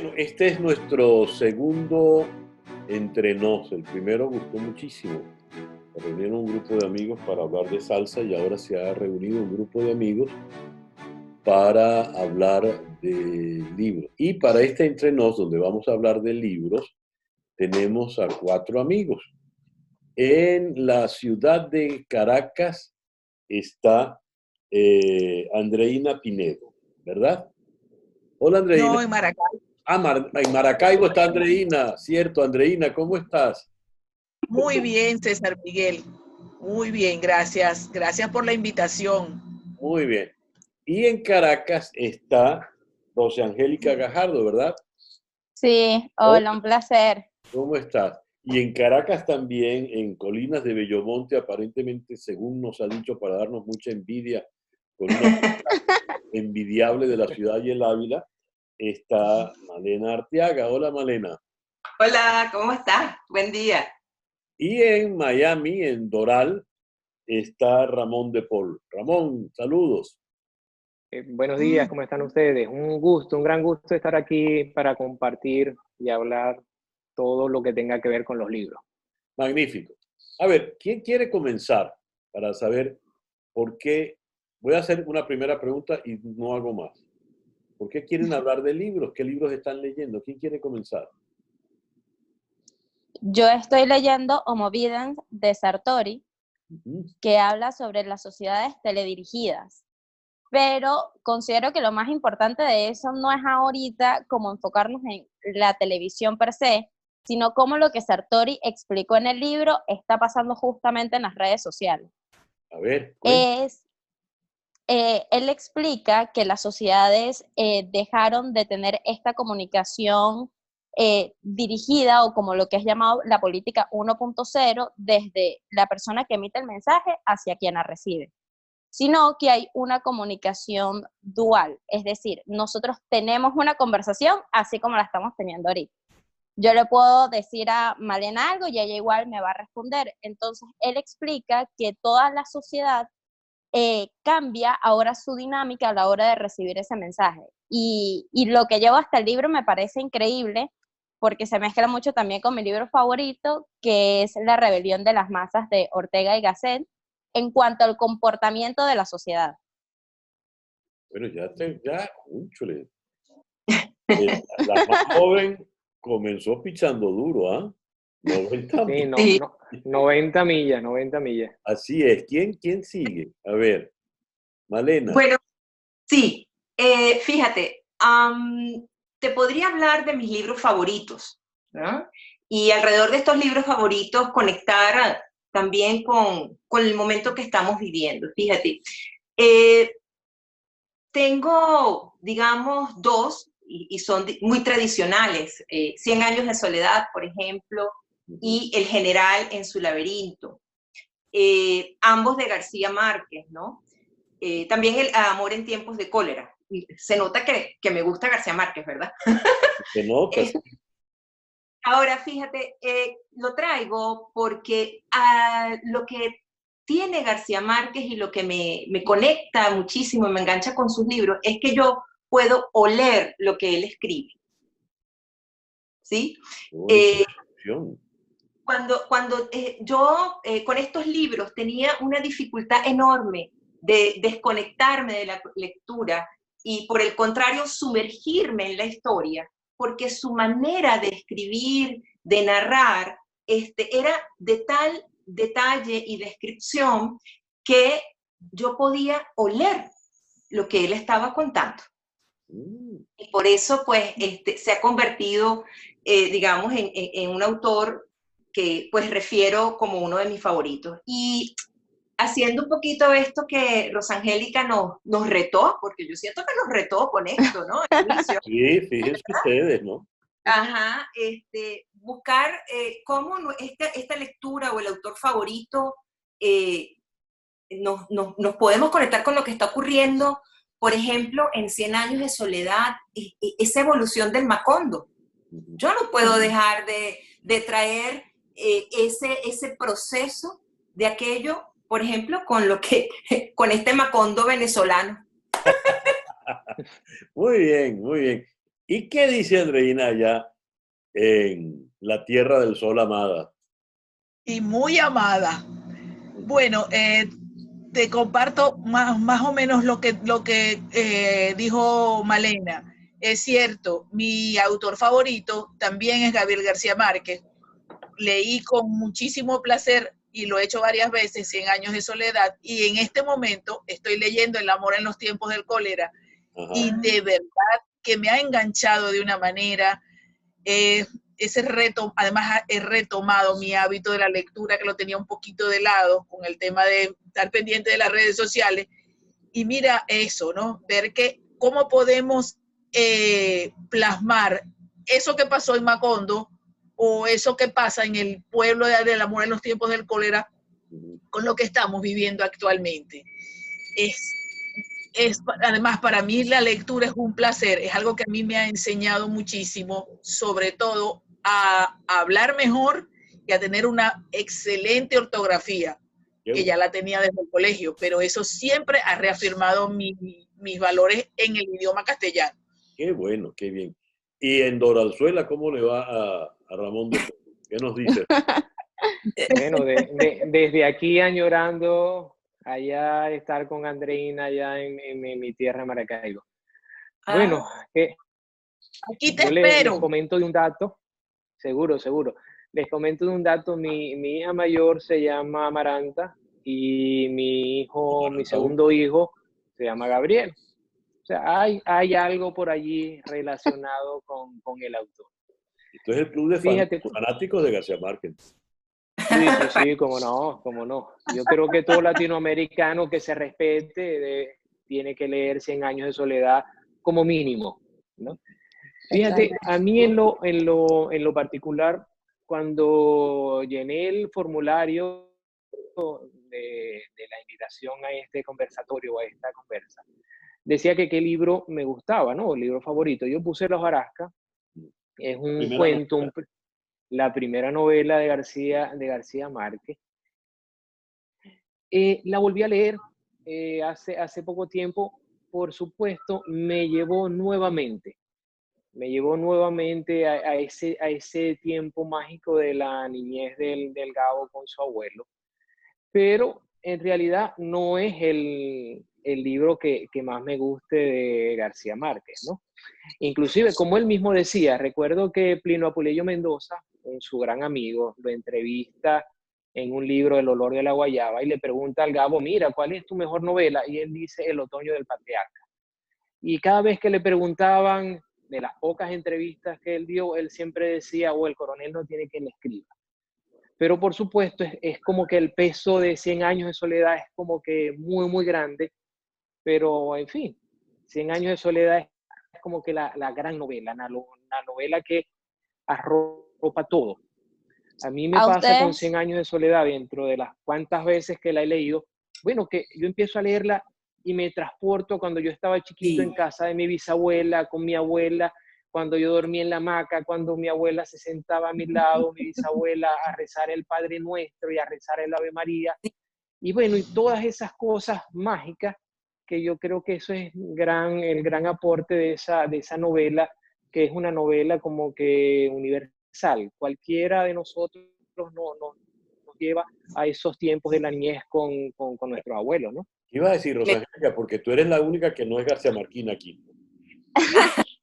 Bueno, este es nuestro segundo entre nos. El primero gustó muchísimo. Se reunieron un grupo de amigos para hablar de salsa y ahora se ha reunido un grupo de amigos para hablar de libros. Y para este entre nos, donde vamos a hablar de libros, tenemos a 4 amigos. En la ciudad de Caracas está Andreina Pinedo, ¿verdad? Hola, Andreina. No, en Maracay. En Maracaibo está Andreina, cierto. Andreina, ¿cómo estás? Muy bien, César Miguel. Muy bien, gracias. Gracias por la invitación. Muy bien. Y en Caracas está Rosa Angélica Gajardo, ¿verdad? Sí, Hola, hola, un placer. ¿cómo estás? Y en Caracas también, en Colinas de Bellomonte, aparentemente, según nos ha dicho, para darnos mucha envidia, con una envidiable de la ciudad y el Ávila, está Malena Arteaga. Hola, Malena. Hola, ¿cómo estás? Buen día. Y en Miami, en Doral, está Ramón de Paul. Ramón, saludos. Buenos días, ¿cómo están ustedes? Un gusto, un gran gusto estar aquí para compartir y hablar todo lo que tenga que ver con los libros. Magnífico. A ver, ¿quién quiere comenzar para saber por qué? Voy a hacer una primera pregunta y no hago más. ¿Por qué quieren hablar de libros? ¿Qué libros están leyendo? ¿Quién quiere comenzar? Yo estoy leyendo Homo Videns de Sartori, que habla sobre las sociedades teledirigidas. Pero considero que lo más importante de eso no es ahorita como enfocarnos en la televisión per se, sino cómo lo que Sartori explicó en el libro está pasando justamente en las redes sociales. A ver, Él explica que las sociedades dejaron de tener esta comunicación dirigida o como lo que es llamado la política 1.0 desde la persona que emite el mensaje hacia quien la recibe, sino que hay una comunicación dual, es decir, nosotros tenemos una conversación así como la estamos teniendo ahorita. Yo le puedo decir a Malena algo y ella igual me va a responder. Entonces, él explica que toda la sociedad cambia ahora su dinámica a la hora de recibir ese mensaje. Y lo que llevo hasta el libro me parece increíble porque se mezcla mucho también con mi libro favorito, que es La rebelión de las masas de Ortega y Gasset, en cuanto al comportamiento de la sociedad. Bueno, úchole. La más joven comenzó pichando duro, ¿ah? 90 Sí, 90 millas, 90 millas. Así es. ¿Quién sigue? A ver, Malena. Bueno, sí, fíjate, te podría hablar de mis libros favoritos, ¿no? Y alrededor de estos libros favoritos conectar también con el momento que estamos viviendo. Fíjate, tengo, digamos, dos, y son muy tradicionales, 100 años de soledad, por ejemplo, y El general en su laberinto, ambos de García Márquez, ¿no? También El amor en tiempos de cólera. Se nota que me gusta García Márquez, ¿verdad? Se nota. Ahora, fíjate, lo traigo porque lo que tiene García Márquez y lo que me conecta muchísimo y me engancha con sus libros es que yo puedo oler lo que él escribe. ¿Sí? Cuando yo con estos libros tenía una dificultad enorme de desconectarme de la lectura y por el contrario sumergirme en la historia, porque su manera de escribir, de narrar, era de tal detalle y descripción que yo podía oler lo que él estaba contando. Y por eso, pues, se ha convertido, digamos, en un autor que, pues, refiero como uno de mis favoritos. Y haciendo un poquito esto que Rosangélica nos retó, porque yo siento que nos retó con esto, ¿no? Al inicio. Sí, fíjense ustedes, ¿no? Ajá, buscar cómo esta lectura o el autor favorito nos podemos conectar con lo que está ocurriendo, por ejemplo, en 100 años de soledad, esa evolución del Macondo. Yo no puedo dejar de traer ese proceso de aquello, por ejemplo, con este Macondo venezolano. Muy bien, muy bien. ¿Y qué dice Andreina allá en la Tierra del Sol amada? Y muy amada. Bueno, te comparto más o menos lo que dijo Malena. Es cierto, mi autor favorito también es Gabriel García Márquez. Leí con muchísimo placer y lo he hecho varias veces, 100 años de soledad, y en este momento estoy leyendo El amor en los tiempos del cólera. Ajá. Y de verdad que me ha enganchado de una manera. Ese reto, además he retomado mi hábito de la lectura, que lo tenía un poquito de lado con el tema de estar pendiente de las redes sociales. Y mira eso, ¿no? Ver que cómo podemos plasmar eso que pasó en Macondo o eso que pasa en el pueblo del amor en los tiempos del cólera con lo que estamos viviendo actualmente. Además, para mí la lectura es un placer, es algo que a mí me ha enseñado muchísimo, sobre todo a hablar mejor y a tener una excelente ortografía, que ya la tenía desde el colegio, pero eso siempre ha reafirmado mis valores en el idioma castellano. Qué bueno, qué bien. ¿Y en Doralzuela cómo le va a Ramón? ¿Qué nos dice? Bueno, desde aquí añorando allá estar con Andreina allá en mi tierra, Maracaibo. Bueno, aquí te espero. Les comento de un dato, seguro. Les comento de un dato, mi hija mayor se llama Amaranta y mi segundo hijo se llama Gabriel. O sea, hay algo por allí relacionado con el autor. Esto es el club de fanáticos de García Márquez. Sí, cómo no. Yo creo que todo latinoamericano que se respete tiene que leer 100 años de soledad como mínimo, ¿no? Fíjate, a mí en lo particular, cuando llené el formulario de la invitación a este conversatorio, a esta conversa, decía que qué libro me gustaba, ¿no? El libro favorito. Yo puse La hojarasca, es un cuento, la primera novela de García Márquez. La volví a leer hace poco tiempo, por supuesto, me llevó nuevamente a ese tiempo mágico de la niñez del Gabo con su abuelo. Pero en realidad no es el libro que más me guste de García Márquez, ¿no? Inclusive, como él mismo decía, recuerdo que Plinio Apuleyo Mendoza, su gran amigo, lo entrevista en un libro, El olor de la guayaba, y le pregunta al Gabo, mira, ¿cuál es tu mejor novela? Y él dice, El otoño del patriarca. Y cada vez que le preguntaban, de las pocas entrevistas que él dio, él siempre decía, el coronel no tiene quien le escriba. Pero por supuesto, es como que el peso de 100 años de soledad es como que muy, muy grande. Pero, en fin, 100 años de soledad es como que la gran novela, la novela que arropa todo. A mí me pasa con 100 años de soledad, dentro de las cuantas veces que la he leído, bueno, que yo empiezo a leerla y me transporto cuando yo estaba chiquito en casa de mi bisabuela, con mi abuela, cuando yo dormía en la hamaca, cuando mi abuela se sentaba a mi lado, mi bisabuela, a rezar el Padre Nuestro y a rezar el Ave María. Y bueno, y todas esas cosas mágicas que yo creo que eso es el gran aporte de esa novela, que es una novela como que universal. Cualquiera de nosotros nos lleva a esos tiempos de la niñez con nuestros abuelos, ¿no? Iba a decir, Rosalía, porque tú eres la única que no es García Marquina aquí.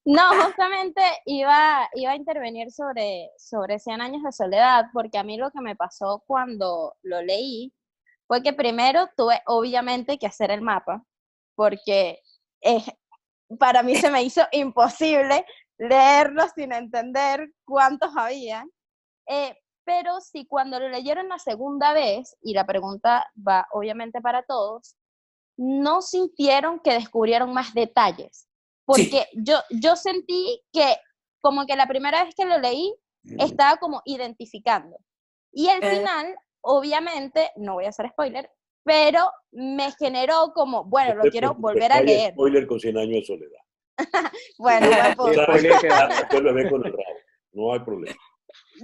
No, justamente iba a intervenir sobre 100 años de soledad, porque a mí lo que me pasó cuando lo leí fue que primero tuve obviamente que hacer el mapa, porque para mí se me hizo imposible leerlo sin entender cuántos había. Pero sí, cuando lo leyeron la segunda vez, y la pregunta va obviamente para todos, ¿no sintieron que descubrieron más detalles? Porque sí. yo sentí que como que la primera vez que lo leí estaba como identificando. Y al final, obviamente, no voy a hacer spoiler, pero me generó como, bueno, lo quiero volver a leer. Spoiler con 100 años de soledad. Bueno, después lo ve con el rabo. No hay problema.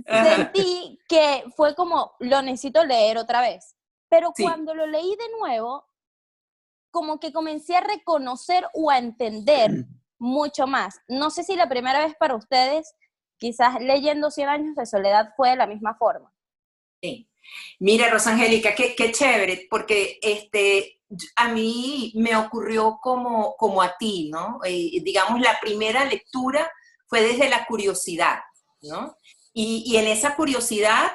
Sentí que fue como, lo necesito leer otra vez. Pero cuando lo leí de nuevo, como que comencé a reconocer o a entender mucho más. No sé si la primera vez para ustedes, quizás leyendo 100 años de soledad fue de la misma forma. Sí. Mira, Rosangélica, qué chévere, porque a mí me ocurrió como a ti, ¿no? Digamos, la primera lectura fue desde la curiosidad, ¿no? Y en esa curiosidad,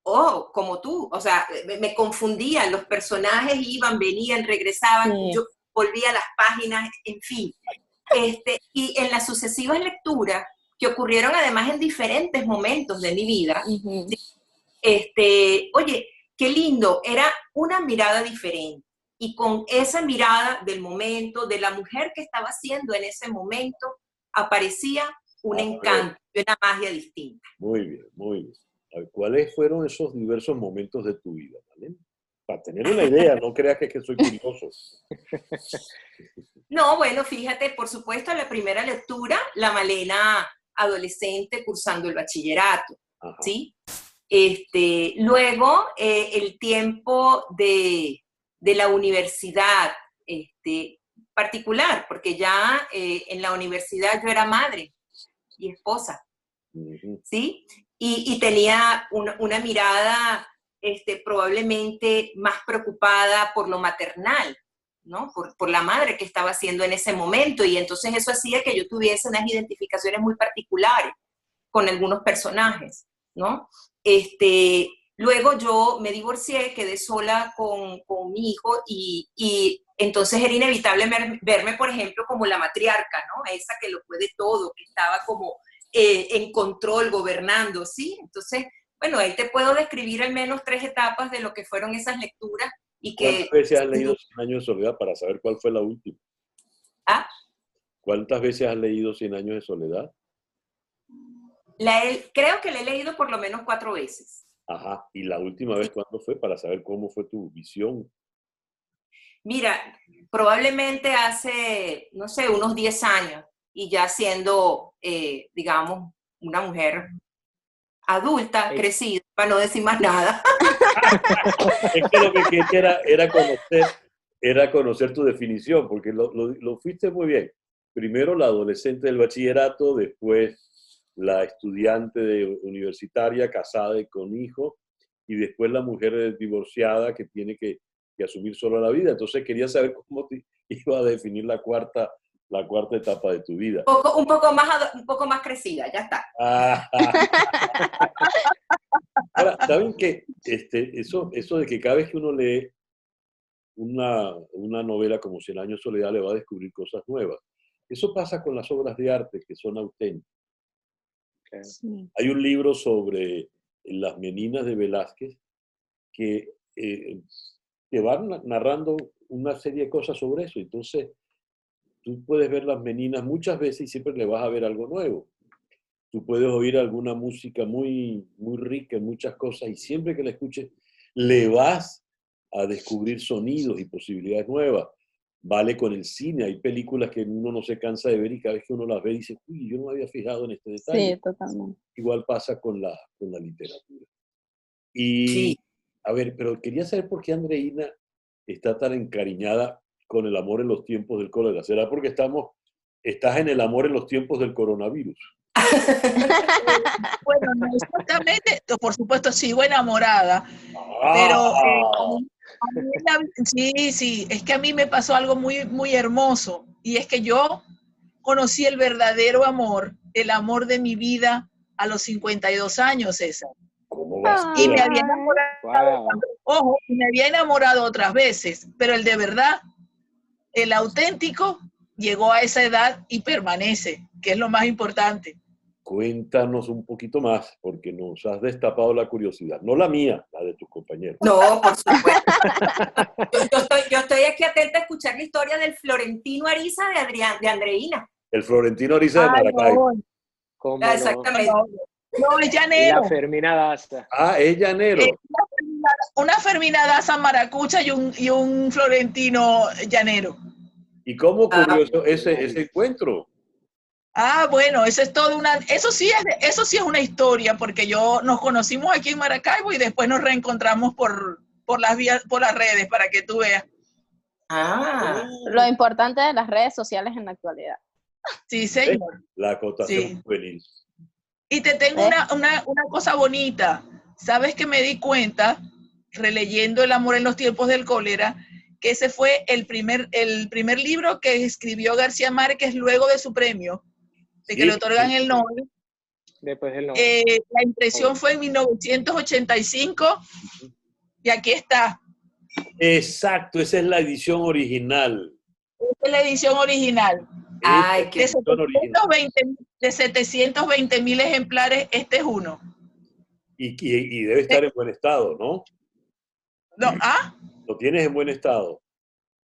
como tú, o sea, me confundían, los personajes iban, venían, regresaban, Sí. yo volvía a las páginas, en fin. Y en las sucesivas lecturas, que ocurrieron además en diferentes momentos de mi vida, Uh-huh. Oye, qué lindo, era una mirada diferente. Y con esa mirada del momento, de la mujer que estaba haciendo en ese momento, aparecía un encanto y una magia distinta. Muy bien, muy bien. A ver, ¿cuáles fueron esos diversos momentos de tu vida, Malena? Para tener una idea, no creas que soy curioso. No, bueno, fíjate, por supuesto, la primera lectura, la Malena adolescente cursando el bachillerato, Ajá. ¿sí? Luego, el tiempo de la universidad, particular, porque ya en la universidad yo era madre y esposa, Uh-huh. ¿sí? Y tenía una mirada probablemente más preocupada por lo maternal, ¿no? Por la madre que estaba haciendo en ese momento, y entonces eso hacía que yo tuviese unas identificaciones muy particulares con algunos personajes, ¿no? Luego yo me divorcié, quedé sola con mi hijo y entonces era inevitable verme, por ejemplo, como la matriarca, ¿no? Esa que lo puede todo, que estaba como en control, gobernando, ¿sí? Entonces, bueno, ahí te puedo describir al menos 3 etapas de lo que fueron esas lecturas. Y ¿Cuántas veces has leído 100 años de soledad para saber cuál fue la última? ¿Ah? ¿Cuántas veces has leído 100 años de soledad? Creo que la he leído por lo menos 4 veces. Ajá. ¿Y la última vez cuándo fue? Para saber cómo fue tu visión. Mira, probablemente hace, no sé, unos 10 años, y ya siendo, digamos, una mujer adulta, crecida, para no decir más nada. Es que lo que quería era conocer tu definición, porque lo fuiste muy bien. Primero la adolescente del bachillerato, después la estudiante universitaria casada y con hijo, y después la mujer divorciada que tiene que asumir solo la vida. Entonces quería saber cómo te iba a definir la cuarta etapa de tu vida. Un poco más crecida, ya está. Ahora, ¿saben qué? Eso de que cada vez que uno lee una novela como 100 años de soledad le va a descubrir cosas nuevas. Eso pasa con las obras de arte que son auténticas. Sí. Hay un libro sobre las meninas de Velázquez que van narrando una serie de cosas sobre eso. Entonces, tú puedes ver las meninas muchas veces y siempre le vas a ver algo nuevo. Tú puedes oír alguna música muy, muy rica en muchas cosas y siempre que la escuches le vas a descubrir sonidos y posibilidades nuevas. Vale con el cine, hay películas que uno no se cansa de ver y cada vez que uno las ve dice, uy, yo no me había fijado en este detalle. Sí, totalmente. Igual pasa con la literatura. Y, Sí. a ver, pero quería saber por qué Andreina está tan encariñada con el amor en los tiempos del cólera. ¿Será porque estás en el amor en los tiempos del coronavirus? Bueno, no exactamente, por supuesto sigo enamorada, pero sí, es que a mí me pasó algo muy, muy hermoso, y es que yo conocí el verdadero amor, el amor de mi vida a los 52 años, César. ¿Cómo vas? Y me había enamorado, ojo, me había enamorado otras veces, pero el de verdad, el auténtico, llegó a esa edad y permanece, que es lo más importante. Cuéntanos un poquito más, porque nos has destapado la curiosidad. No la mía, la de tus compañeros. No, por supuesto. Yo estoy aquí atenta a escuchar la historia del Florentino Ariza de Andreina. El Florentino Ariza de Maracaibo. ¿Cómo Ah, exactamente. No, es llanero. La Fermina Daza. Ah, es llanero. Una Fermina Daza maracucha y un Florentino llanero. ¿Y cómo ocurrió ese encuentro? Bueno, eso sí es una historia, porque nos conocimos aquí en Maracaibo y después nos reencontramos por las redes, para que tú veas. Lo importante de las redes sociales en la actualidad. Sí, señor. La acotación Sí. juvenil. Y te tengo una cosa bonita. ¿Sabes que me di cuenta, releyendo El amor en los tiempos del cólera, que ese fue el primer libro que escribió García Márquez luego de su premio, de que Sí, le otorgan el Nobel? Después del nombre. La impresión fue en 1985 y aquí está. exacto, esa es la edición original. Esta es la edición original. Ay, qué... De 720,000 ejemplares, este es uno. Y debe estar en buen estado, ¿no? No, ¿ah? Lo tienes en buen estado.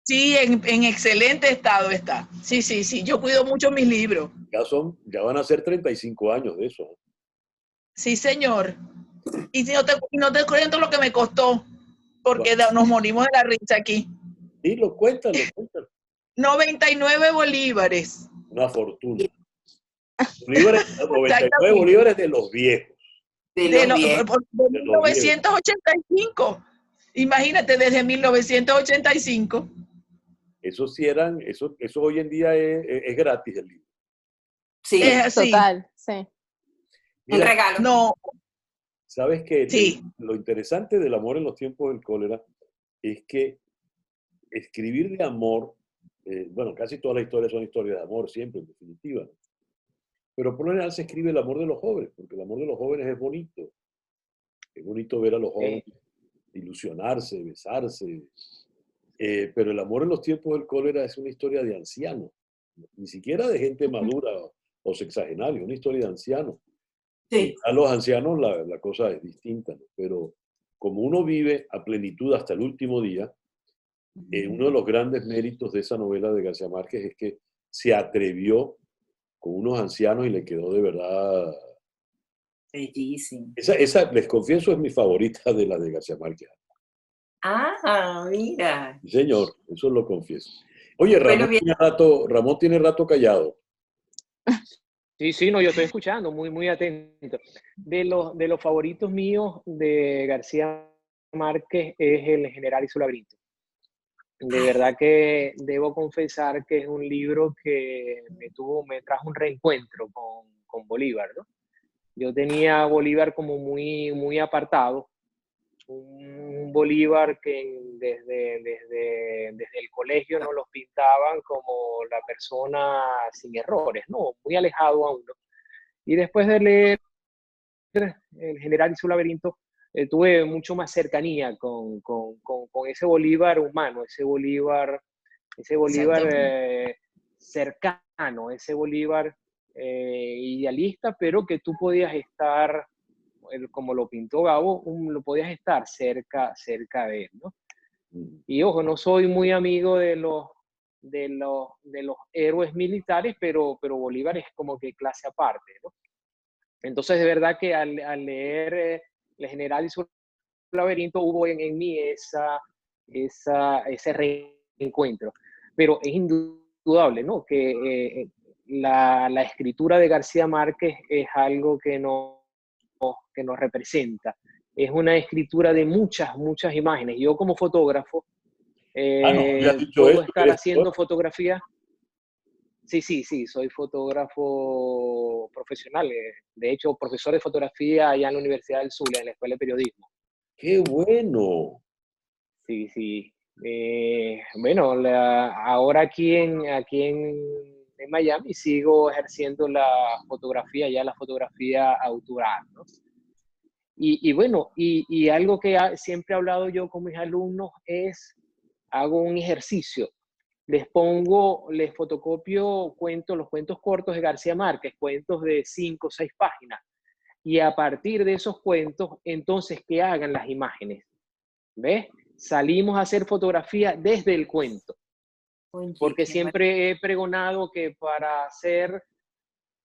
Sí, en excelente estado está. Sí, sí, sí. Yo cuido mucho mis libros. Ya van a ser 35 años de eso. Sí, señor. Y no te cuento lo que me costó, porque nos morimos de la risa aquí. Sí, cuéntalo. 99 bolívares. Una fortuna. 99 bolívares de los viejos. De 1985. Imagínate, desde 1985. Eso sí eso hoy en día es gratis el libro. Sí, es así. Total, sí. Mira, un regalo. No. ¿Sabes qué? Sí. Lo interesante del amor en los tiempos del cólera es que escribir de amor, bueno, casi todas las historias son historias de amor, siempre, en definitiva, ¿no? Pero por lo general se escribe el amor de los jóvenes, porque el amor de los jóvenes es bonito. Es bonito ver a los jóvenes ilusionarse, besarse. Pero el amor en los tiempos del cólera es una historia de ancianos, ni siquiera de gente madura o sexagenaria, una historia de ancianos. Sí. A los ancianos la cosa es distinta, ¿no? Pero como uno vive a plenitud hasta el último día, uno de los grandes méritos de esa novela de García Márquez es que se atrevió con unos ancianos y le quedó de verdad... Bellísimo. Esa, les confieso, es mi favorita de la de García Márquez. Ah, mira. Sí, señor, eso lo confieso. Oye, Bueno, Ramón tiene rato callado. Sí, no, yo estoy escuchando, muy atento. De los favoritos míos de García Márquez es El general y su laberinto. De verdad que debo confesar que es un libro que me trajo un reencuentro con Bolívar, ¿no? Yo tenía a Bolívar como muy apartado, un Bolívar que desde el colegio nos los pintaban como la persona sin errores, ¿no? Muy alejado a uno. Y después de leer El general y su laberinto, tuve mucho más cercanía con ese Bolívar humano, ese Bolívar cercano, ese Bolívar idealista, pero que tú podías estar, como lo pintó Gabo, lo podías estar cerca de él, ¿no? Y ojo, no soy muy amigo de los héroes militares, pero Bolívar es como que clase aparte, ¿no? Entonces, de verdad que al leer El general y su laberinto hubo en mí ese reencuentro. Pero es indudable, ¿no? Que la escritura de García Márquez es algo que nos representa. Es una escritura de muchas imágenes. Yo como fotógrafo, puedo estar haciendo fotografía. Sí, soy fotógrafo profesional. De hecho, profesor de fotografía allá en la Universidad del Zulia, en la Escuela de Periodismo. ¡Qué bueno! Sí. Bueno, ahora aquí en Miami sigo ejerciendo la fotografía autoral, ¿no? Y bueno, y algo que siempre he hablado yo con mis alumnos es, hago un ejercicio. Les fotocopio los cuentos cortos de García Márquez, cuentos de 5 o 6 páginas. Y a partir de esos cuentos, entonces, que hagan las imágenes. ¿Ves? Salimos a hacer fotografía desde el cuento. Porque siempre he pregonado que para ser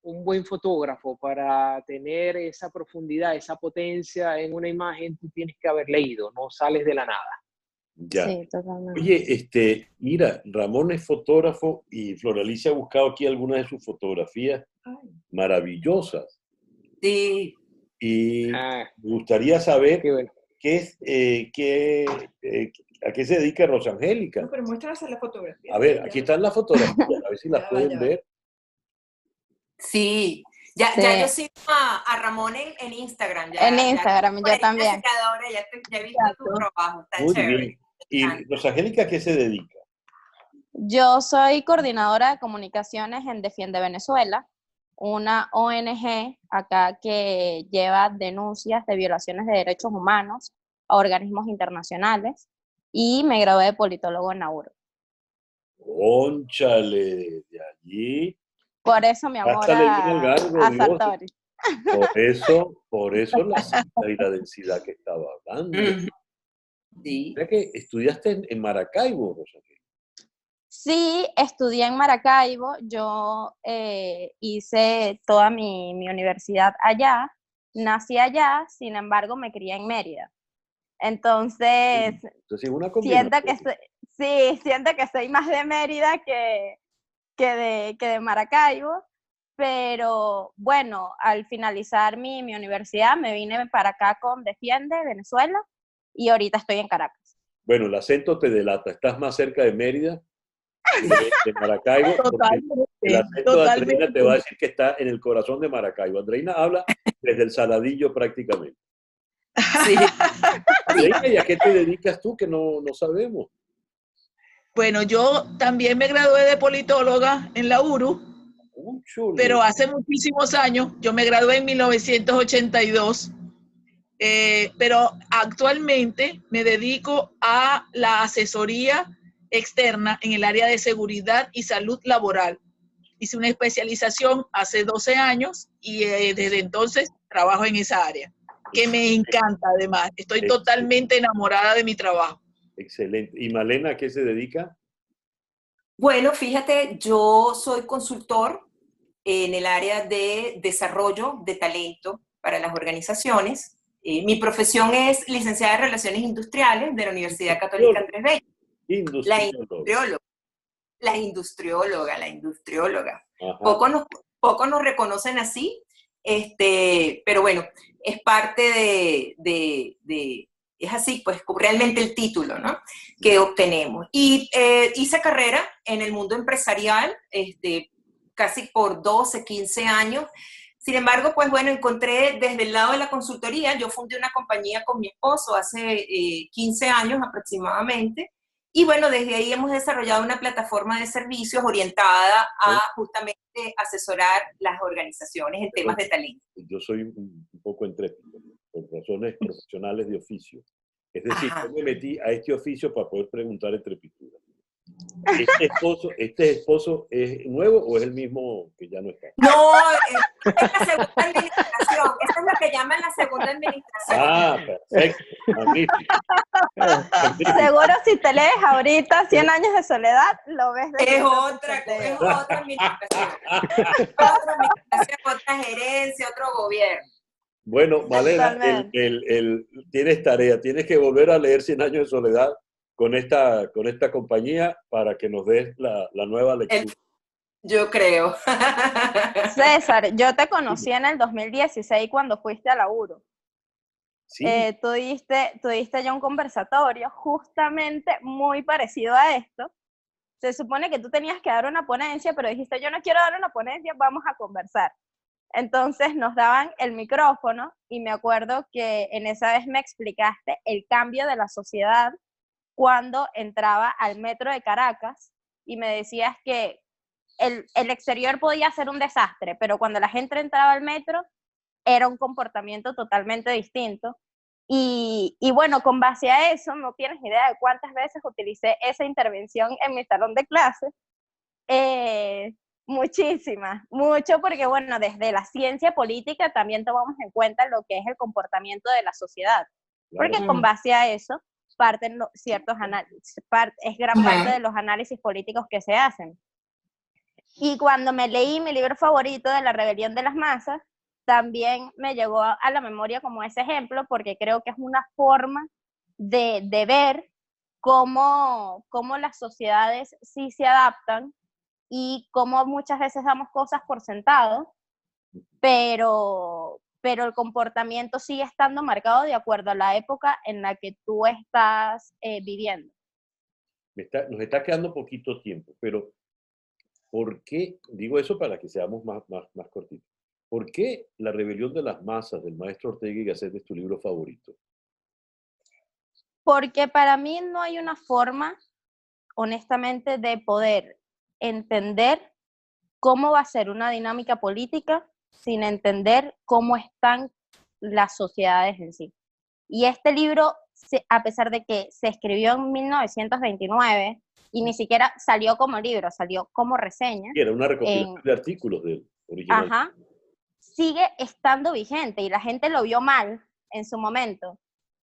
un buen fotógrafo, para tener esa profundidad, esa potencia en una imagen, tú tienes que haber leído, no sales de la nada. Ya. Sí, totalmente. Oye, mira, Ramón es fotógrafo y Floralicia ha buscado aquí algunas de sus fotografías maravillosas. Sí. Y me gustaría saber bueno. a qué se dedica Rosangélica. No, pero muéstranos la fotografía. A ver, aquí están las fotografías, a ver si las pueden ver. Sí. Ya yo sigo a Ramón en Instagram. En Instagram, yo también. Ya he visto tu trabajo, está Muy chévere. bien. ¿Y Rosangélica a qué se dedica? Yo soy coordinadora de comunicaciones en Defiende Venezuela, una ONG acá que lleva denuncias de violaciones de derechos humanos a organismos internacionales, y me gradué de politólogo en la URO. Cónchale, de allí. Por eso mi amor Pásale bien al gargo, a Dios. Sartori. Por eso la cinta y la densidad que estaba hablando. Sí. O sea que estudiaste en Maracaibo, Rosangélica. Sí, estudié en Maracaibo. Yo hice toda mi universidad allá, nací allá, sin embargo me crié en Mérida. Entonces, Una siento combinación. siento que soy más de Mérida que de Maracaibo, pero bueno, al finalizar mi universidad me vine para acá con Defiende Venezuela y ahorita estoy en Caracas. Bueno, el acento te delata. Estás más cerca de Mérida de Maracaibo, porque el acento de Andreina te va a decir que está en el corazón de Maracaibo. Andreina habla desde el Saladillo prácticamente. Sí. Andreina, ¿y a qué te dedicas tú que no sabemos? Bueno, yo también me gradué de politóloga en la URU, pero hace muchísimos años. Yo me gradué en 1982, pero actualmente me dedico a la asesoría externa en el área de seguridad y salud laboral. Hice una especialización hace 12 años y desde entonces trabajo en esa área, que me encanta además. Estoy totalmente enamorada de mi trabajo. Excelente. ¿Y Malena a qué se dedica? Bueno, fíjate, yo soy consultor en el área de desarrollo de talento para las organizaciones. Mi profesión es licenciada en Relaciones Industriales de la Universidad Católica Andrés Bello. La industrióloga. Poco nos reconocen así, pero bueno, es parte es así, pues realmente el título, ¿no?, que obtenemos. Y hice carrera en el mundo empresarial, casi por 12, 15 años. Sin embargo, pues bueno, encontré desde el lado de la consultoría. Yo fundé una compañía con mi esposo hace 15 años aproximadamente. Y bueno, desde ahí hemos desarrollado una plataforma de servicios orientada a justamente asesorar las organizaciones en temas de talento. Yo soy un poco intrépido, por razones profesionales de oficio. Es decir, yo me metí a este oficio para poder preguntar entrepitura. ¿Este esposo es nuevo o es el mismo que ya no está? No, es la segunda administración. Esta es lo que llaman la segunda administración. Ah, perfecto. Magnífico. Seguro si te lees ahorita 100 años de soledad, lo ves de es otra administración. Otra administración, otra gerencia, otro gobierno. Bueno, Malena, tienes tarea, tienes que volver a leer 100 años de soledad con esta compañía para que nos des la nueva lectura. Yo creo. César, yo te conocí en el 2016 cuando fuiste a la URO. Sí. Tú diste ya un conversatorio justamente muy parecido a esto. Se supone que tú tenías que dar una ponencia, pero dijiste, yo no quiero dar una ponencia, vamos a conversar. Entonces nos daban el micrófono y me acuerdo que en esa vez me explicaste el cambio de la sociedad cuando entraba al metro de Caracas y me decías que el exterior podía ser un desastre, pero cuando la gente entraba al metro era un comportamiento totalmente distinto. Y bueno, con base a eso, no tienes idea de cuántas veces utilicé esa intervención en mi salón de clases. Muchísimas, mucho, porque bueno, desde la ciencia política también tomamos en cuenta lo que es el comportamiento de la sociedad, porque con base a eso parten ciertos análisis, es gran parte de los análisis políticos que se hacen. Y cuando me leí mi libro favorito de La rebelión de las masas, también me llegó a la memoria como ese ejemplo, porque creo que es una forma de ver cómo las sociedades sí se adaptan y cómo muchas veces damos cosas por sentado, pero el comportamiento sigue estando marcado de acuerdo a la época en la que tú estás viviendo. Nos está quedando poquito tiempo, pero ¿por qué? Digo eso para que seamos más cortitos. ¿Por qué La rebelión de las masas del maestro Ortega y Gasset es tu libro favorito? Porque para mí no hay una forma, honestamente, de poder entender cómo va a ser una dinámica política sin entender cómo están las sociedades en sí. Y este libro, a pesar de que se escribió en 1929 y ni siquiera salió como libro, salió como reseña. Y era una recopilación de artículos del original. Ajá, sigue estando vigente y la gente lo vio mal en su momento.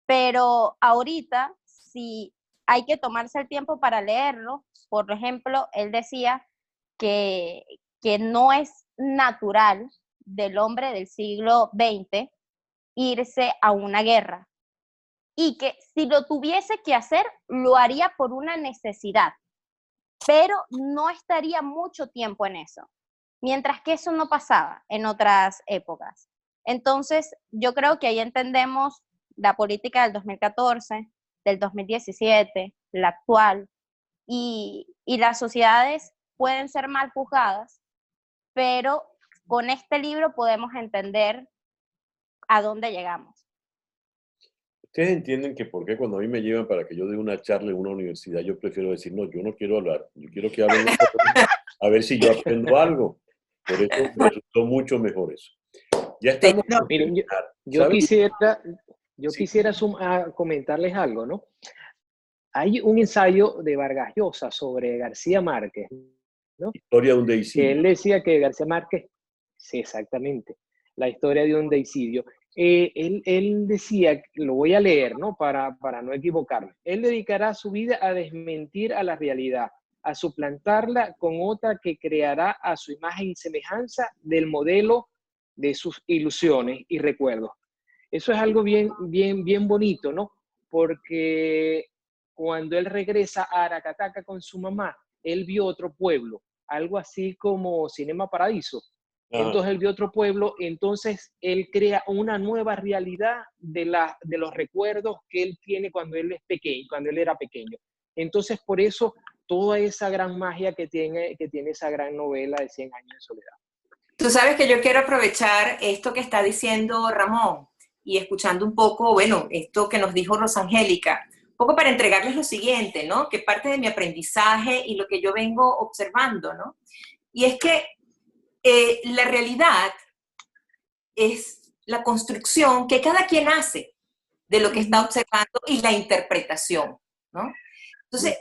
Pero ahorita, si hay que tomarse el tiempo para leerlo, por ejemplo, él decía que no es natural del hombre del siglo XX irse a una guerra y que si lo tuviese que hacer, lo haría por una necesidad, pero no estaría mucho tiempo en eso, mientras que eso no pasaba en otras épocas. Entonces, yo creo que ahí entendemos la política del 2014, del 2017, la actual, y las sociedades pueden ser mal juzgadas, pero con este libro podemos entender a dónde llegamos. Ustedes entienden que por qué cuando a mí me llevan para que yo dé una charla en una universidad, yo prefiero decir, no, yo no quiero hablar, yo quiero que hablen a ver si yo aprendo algo. Por eso me resultó mucho mejor eso. Ya estamos. No, miren, yo quisiera comentarles algo, ¿no? Hay un ensayo de Vargas Llosa sobre García Márquez, ¿no? Historia de un deicidio. Él decía que García Márquez, sí, exactamente, la historia de un deicidio. Él decía, lo voy a leer, ¿no? Para no equivocarme. Él dedicará su vida a desmentir a la realidad, a suplantarla con otra que creará a su imagen y semejanza del modelo de sus ilusiones y recuerdos. Eso es algo bien bonito, ¿no? Porque cuando él regresa a Aracataca con su mamá, él vio otro pueblo, algo así como Cinema Paradiso. Entonces él vio otro pueblo, entonces él crea una nueva realidad de los recuerdos que él tiene cuando él es pequeño, cuando él era pequeño. Entonces por eso toda esa gran magia que tiene esa gran novela de 100 años de soledad. Tú sabes que yo quiero aprovechar esto que está diciendo Ramón y escuchando un poco, bueno, esto que nos dijo Rosangélica, un poco para entregarles lo siguiente, ¿no? Que parte de mi aprendizaje y lo que yo vengo observando, ¿no? Y es que la realidad es la construcción que cada quien hace de lo que está observando y la interpretación, ¿no? Entonces,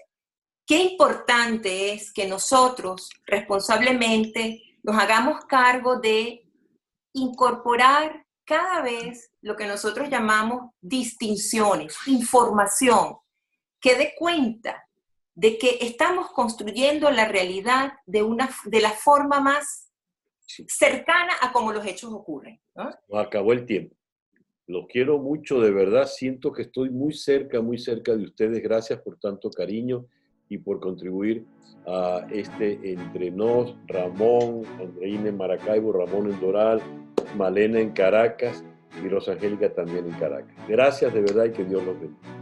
qué importante es que nosotros responsablemente nos hagamos cargo de incorporar cada vez lo que nosotros llamamos distinciones, información, que dé cuenta de que estamos construyendo la realidad de la forma más cercana a cómo los hechos ocurren, ¿no? Nos acabó el tiempo. Los quiero mucho, de verdad. Siento que estoy muy cerca de ustedes. Gracias por tanto cariño y por contribuir a este Entre Nos. Ramón, Andreina en Maracaibo, Ramón en Doral, Malena en Caracas y Rosangélica también en Caracas. Gracias de verdad y que Dios los bendiga.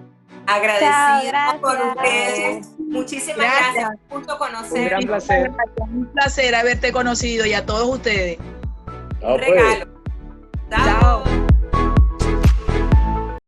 Agradecidos por ustedes. Muchísimas gracias. Mucho conocer. Un gran placer. Un placer haberte conocido y a todos ustedes. Un regalo. Chao.